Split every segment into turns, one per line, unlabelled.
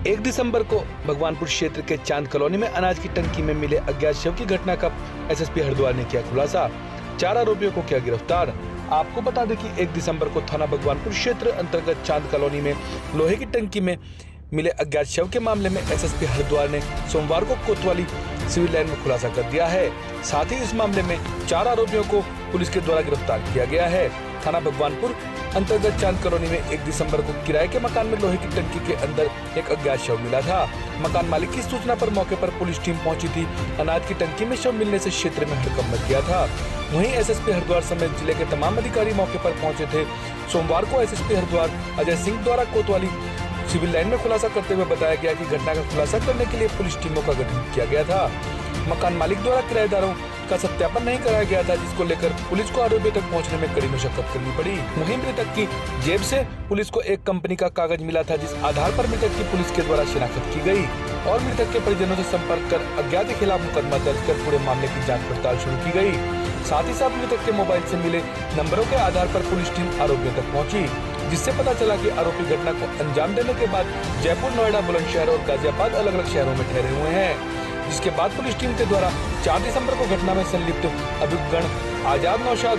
1 दिसंबर को भगवानपुर क्षेत्र के चांद कॉलोनी में अनाज की टंकी में मिले अज्ञात शव की घटना का एसएसपी हरिद्वार ने किया खुलासा। 4 आरोपियों को किया गिरफ्तार। आपको बता दें कि 1 दिसंबर को थाना भगवानपुर क्षेत्र अंतर्गत चांद कॉलोनी में लोहे की टंकी में मिले अज्ञात शव के मामले में एसएसपी हरिद्वार ने सोमवार को कोतवाली सिविल लाइन में खुलासा कर दिया है। साथ ही इस मामले में 4 आरोपियों को पुलिस के द्वारा गिरफ्तार किया गया है। थाना भगवानपुर अंतर्गत चांद कॉलोनी में 1 दिसंबर को किराए के मकान में लोहे की टंकी के अंदर एक अज्ञात शव मिला था। मकान मालिक की सूचना पर मौके पर पुलिस टीम पहुंची थी। अनाज की टंकी में शव मिलने से क्षेत्र में हड़कंप मच गया था। वहीं एसएसपी हरिद्वार समेत जिले के तमाम अधिकारी मौके पर पहुंचे थे। सोमवार को एसएसपी हरिद्वार अजय सिंह द्वारा कोतवाली सिविल लाइन में खुलासा करते हुए बताया गया कि घटना का खुलासा करने के लिए पुलिस टीमों का गठन किया गया था। मकान मालिक द्वारा किराएदारों का सत्यापन नहीं कराया गया था, जिसको लेकर पुलिस को आरोपियों तक पहुंचने में कड़ी मशक्कत करनी पड़ी। वहीं मृतक की जेब से पुलिस को एक कंपनी का कागज मिला था, जिस आधार पर मृतक की पुलिस के द्वारा शिनाख्त की गई और मृतक के परिजनों से संपर्क कर अज्ञात के खिलाफ मुकदमा दर्ज कर पूरे मामले की जाँच पड़ताल शुरू की गई। साथ ही साथ मृतक के मोबाइल से मिले नंबरों के आधार पर पुलिस टीम आरोपियों तक पहुंची, जिससे पता चला कि आरोपी घटना को अंजाम देने के बाद जयपुर, नोएडा, बुलंदशहर और गाजियाबाद अलग अलग शहरों में ठहरे हुए हैं। जिसके बाद पुलिस टीम के द्वारा 4 दिसंबर को घटना में संलिप्त अभियुक्तगण आजाद, नौशाद,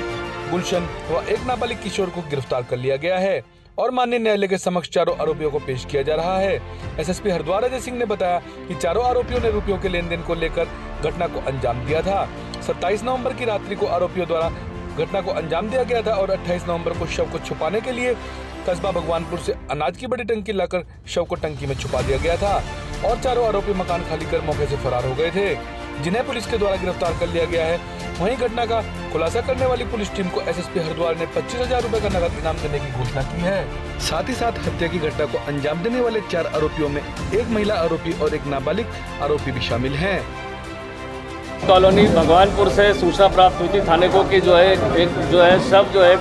गुलशन व एक नाबालिग किशोर को गिरफ्तार कर लिया गया है और माननीय न्यायालय के समक्ष चारों आरोपियों को पेश किया जा रहा है। एसएसपी हरिद्वार अजय सिंह ने बताया कि चारों आरोपियों ने रुपयों के लेन देन को लेकर घटना को अंजाम दिया था। 27 नवंबर की रात्रि को आरोपियों द्वारा घटना को अंजाम दिया गया था और 28 नवंबर को शव को छुपाने के लिए कस्बा भगवानपुर से अनाज की बड़ी टंकी लाकर शव को टंकी में छुपा दिया गया था और चारों आरोपी मकान खाली कर मौके से फरार हो गए थे, जिन्हें पुलिस के द्वारा गिरफ्तार कर लिया गया है। वहीं घटना का खुलासा करने वाली पुलिस टीम को एसएसपी हरिद्वार ने 25,000 रुपए का नगद इनाम देने की घोषणा की है। साथ ही साथ हत्या की घटना को अंजाम देने वाले 4 आरोपियों में एक महिला आरोपी और एक नाबालिग आरोपी भी शामिल हैं।
कॉलोनी भगवानपुर से सूचना प्राप्त हुई थी थाने को कि शव जो है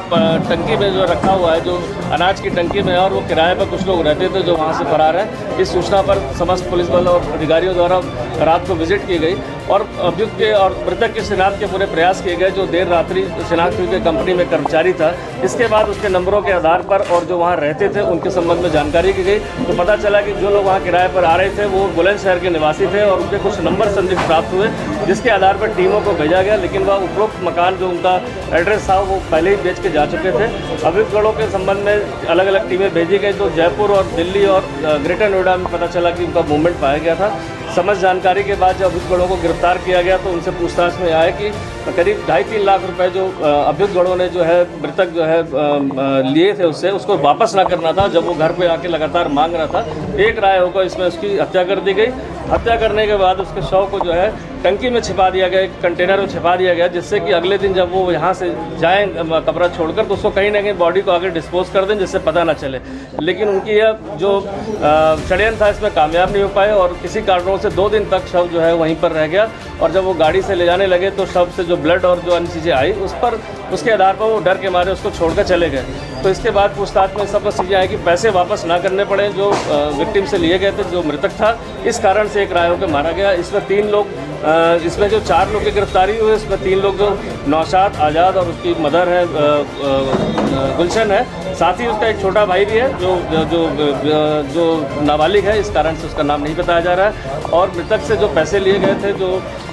टंकी में जो रखा हुआ है, जो अनाज की टंकी में है और वो किराए पर कुछ लोग रहते थे जो वहाँ से फरार है। इस सूचना पर समस्त पुलिस बल और अधिकारियों द्वारा रात को विजिट की गई और अभियुक्त के और मृतक के शिनाख्त के पूरे प्रयास किए गए। जो देर रात्रि शिनाख्त हुई कंपनी में कर्मचारी था, इसके बाद उसके नंबरों के आधार पर और जो वहाँ रहते थे उनके संबंध में जानकारी की गई तो पता चला कि जो लोग वहाँ किराए पर आ रहे थे वो बुलंदशहर के निवासी थे और उनके कुछ नंबर संदिग्ध प्राप्त हुए, जिसके आधार पर टीमों को भेजा गया। लेकिन वह उपरोक्त मकान जो उनका एड्रेस था वो पहले ही बेच के जा चुके थे। अभियुक्तों के संबंध में अलग अलग टीमें भेजी गई तो जयपुर और दिल्ली और ग्रेटर नोएडा में पता चला कि उनका मूवमेंट पाया गया था। समझ जानकारी के बाद जब अभियुक्तों को गिरफ्तार किया गया तो उनसे पूछताछ में आया कि करीब 2.5-3 लाख रुपए जो अभियुक्तों ने जो है मृतक जो है लिए थे उसको वापस ना करना था। जब वो घर पे आके लगातार मांग रहा था, एक राय होकर इसमें उसकी हत्या कर दी गई। हत्या करने के बाद उसके शव को जो है टंकी में छिपा दिया गया, एक कंटेनर में छिपा दिया गया, जिससे कि अगले दिन जब वो यहाँ से जाएँ कब्र छोड़कर तो उसको कहीं ना कहीं बॉडी को आगे डिस्पोज कर दें, जिससे पता ना चले। लेकिन उनकी यह जो षड्यंत्र था इसमें कामयाब नहीं हो पाए और किसी कारणों से 2 दिन तक शव जो है वहीं पर रह गया और जब वो गाड़ी से ले जाने लगे तो शव से जो ब्लड और जो अन्य चीज़ें आई उसके आधार पर वो डर के मारे उसको छोड़कर चले गए। तो इसके बाद पूछताछ में सब चीज़ें आई कि पैसे वापस ना करने पड़े जो विक्टिम से लिए गए थे, जो मृतक था। इस कारण से एक राय होकर मारा गया। इसमें 3 लोग इसमें जो 4 लोग की गिरफ्तारी हुई, इसमें 3 लोग जो नौशाद, आज़ाद और उसकी मदर है गुलशन है, साथ ही उसका एक छोटा भाई भी है जो नाबालिग है। इस कारण से उसका नाम नहीं बताया जा रहा है। और मृतक से जो पैसे लिए गए थे जो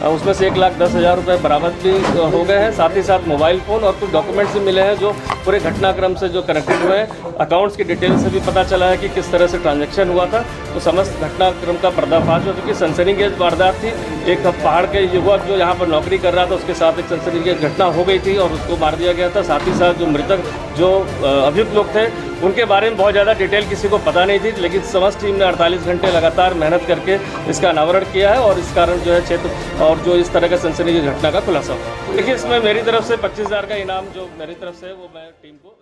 उसमें से 1,10,000 रुपये बरामद भी हो गए हैं। साथ ही साथ मोबाइल फ़ोन और कुछ डॉक्यूमेंट्स भी मिले हैं जो पूरे घटनाक्रम से जो कनेक्टेड हुए हैं। अकाउंट्स की डिटेल से भी पता चला है कि किस तरह से ट्रांजैक्शन हुआ था। तो समस्त घटनाक्रम का पर्दाफाश हो चुकी। सनसनीखेज वारदात थी। एक पहाड़ के युवक जो यहाँ पर नौकरी कर रहा था उसके साथ एक सनसनीखेज घटना हो गई थी और उसको मार दिया गया था। साथ ही साथ जो मृतक जो अभियुक्त लोग थे उनके बारे में बहुत ज़्यादा डिटेल किसी को पता नहीं थी, लेकिन समस्त टीम ने 48 घंटे लगातार मेहनत करके इसका अनावरण किया है और इस कारण जो है क्षेत्र और जो इस तरह का सनसनीखेज घटना का खुलासा हुआ। देखिए, इसमें मेरी तरफ से 25,000 का इनाम जो मेरी तरफ से वो मैं टीम को